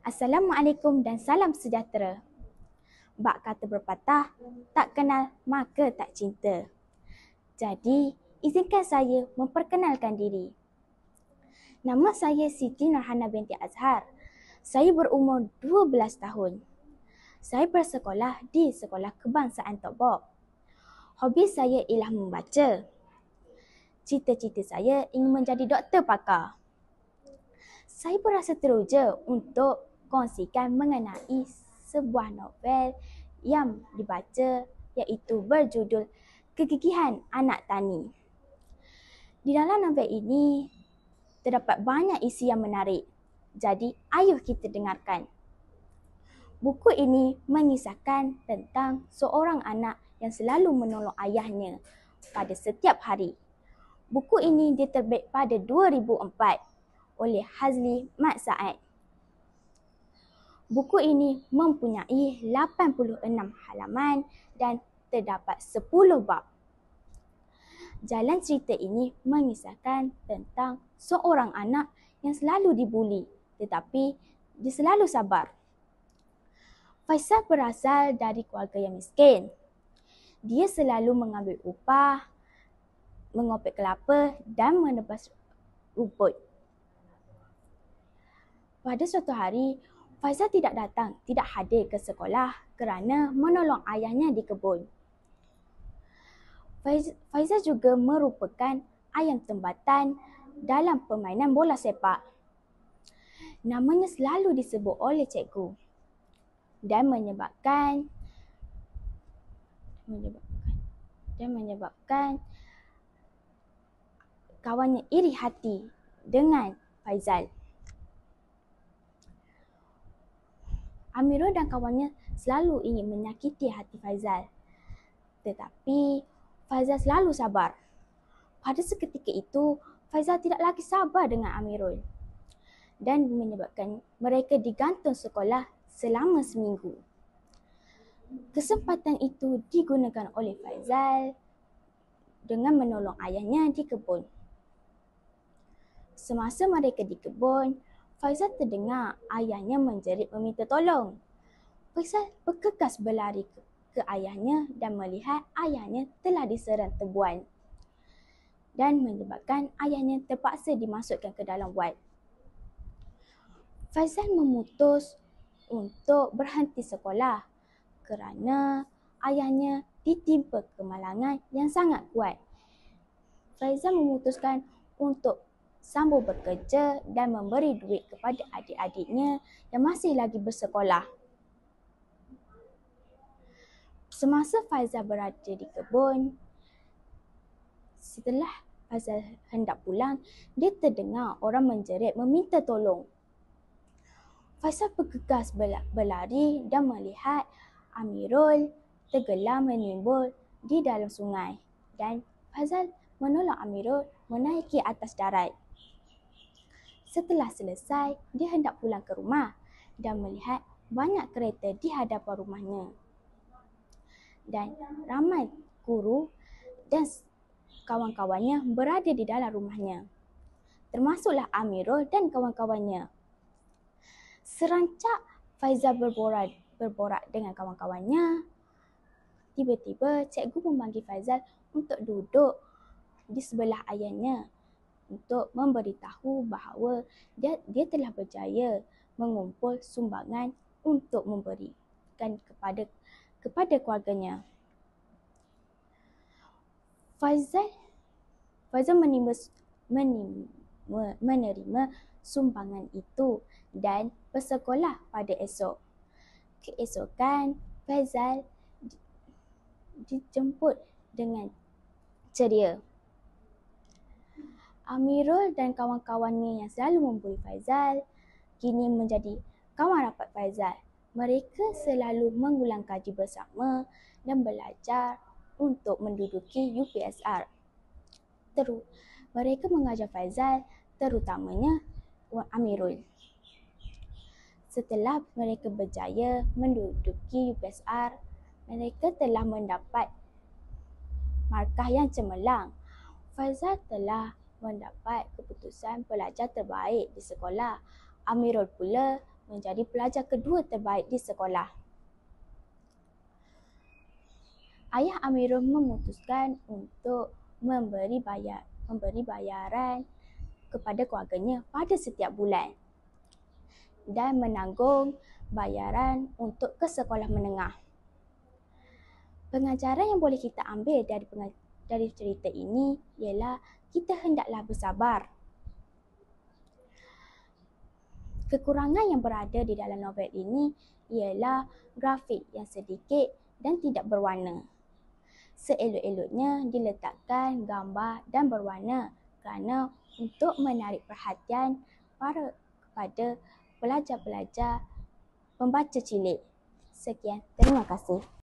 Assalamualaikum dan salam sejahtera. Bak kata berpatah, tak kenal maka tak cinta. Jadi, izinkan saya memperkenalkan diri. Nama saya Siti Nurhana binti Azhar. Saya berumur 12 tahun. Saya bersekolah di Sekolah Kebangsaan Tok Bok. Hobi saya ialah membaca. Cita-cita saya ingin menjadi doktor pakar. Saya berasa teruja untuk kongsikan mengenai sebuah novel yang dibaca iaitu berjudul Kegigihan Anak Tani. Di dalam novel ini terdapat banyak isi yang menarik. Jadi, ayuh kita dengarkan. Buku ini mengisahkan tentang seorang anak yang selalu menolong ayahnya pada setiap hari. Buku ini diterbit pada 2004 oleh Hazli Mat Saad. Buku ini mempunyai 86 halaman dan terdapat 10 bab. Jalan cerita ini mengisahkan tentang seorang anak yang selalu dibuli tetapi dia selalu sabar. Faisal berasal dari keluarga yang miskin. Dia selalu mengambil upah, mengopek kelapa dan menebas rumput. Pada suatu hari, Faizal tidak hadir ke sekolah kerana menolong ayahnya di kebun. Faizal juga merupakan ayam tempatan dalam permainan bola sepak. Namanya selalu disebut oleh cikgu dan menyebabkan kawannya iri hati dengan Faizal. Amirul dan kawannya selalu ingin menyakiti hati Faizal. Tetapi Faizal selalu sabar. Pada seketika itu, Faizal tidak lagi sabar dengan Amirul dan menyebabkan mereka digantung sekolah selama seminggu. Kesempatan itu digunakan oleh Faizal dengan menolong ayahnya di kebun. Semasa mereka di kebun, Faizal terdengar ayahnya menjerit meminta tolong. Faizal bergegas berlari ke ayahnya dan melihat ayahnya telah diserang tebuan dan menyebabkan ayahnya terpaksa dimasukkan ke dalam wad. Faizal memutus untuk berhenti sekolah kerana ayahnya ditimpa kemalangan yang sangat kuat. Faizal memutuskan untuk sambung bekerja dan memberi duit kepada adik-adiknya yang masih lagi bersekolah. Semasa Faizal berada di kebun, setelah Faizal hendak pulang, dia terdengar orang menjerit meminta tolong. Faizal bergegas berlari dan melihat Amirul tenggelam menimbul di dalam sungai dan Faizal menolong Amirul menaiki atas darat. Setelah selesai, dia hendak pulang ke rumah dan melihat banyak kereta di hadapan rumahnya. Dan ramai guru dan kawan-kawannya berada di dalam rumahnya. Termasuklah Amirul dan kawan-kawannya. Serancak Faizal berborak dengan kawan-kawannya, tiba-tiba cikgu memanggil Faizal untuk duduk di sebelah ayahnya untuk memberitahu bahawa dia telah berjaya mengumpul sumbangan untuk memberikan kepada keluarganya. Faizal menerima sumbangan itu dan bersekolah pada esok. Keesokan, Faizal dijemput dengan ceria. Amirul dan kawan-kawannya yang selalu membuli Faizal kini menjadi kawan rapat Faizal. Mereka selalu mengulang kaji bersama dan belajar untuk menduduki UPSR. Mereka mengajar Faizal, terutamanya Amirul. Setelah mereka berjaya menduduki UPSR, mereka telah mendapat markah yang cemerlang. Faizal telah mendapat keputusan pelajar terbaik di sekolah. Amirul pula menjadi pelajar kedua terbaik di sekolah. Ayah Amirul memutuskan untuk memberi bayaran kepada keluarganya pada setiap bulan dan menanggung bayaran untuk ke sekolah menengah. Pengajaran yang boleh kita ambil dari cerita ini ialah kita hendaklah bersabar. Kekurangan yang berada di dalam novel ini ialah grafik yang sedikit dan tidak berwarna. Seelok-eloknya diletakkan gambar dan berwarna kerana untuk menarik perhatian kepada pelajar-pelajar pembaca cilik. Sekian, terima kasih.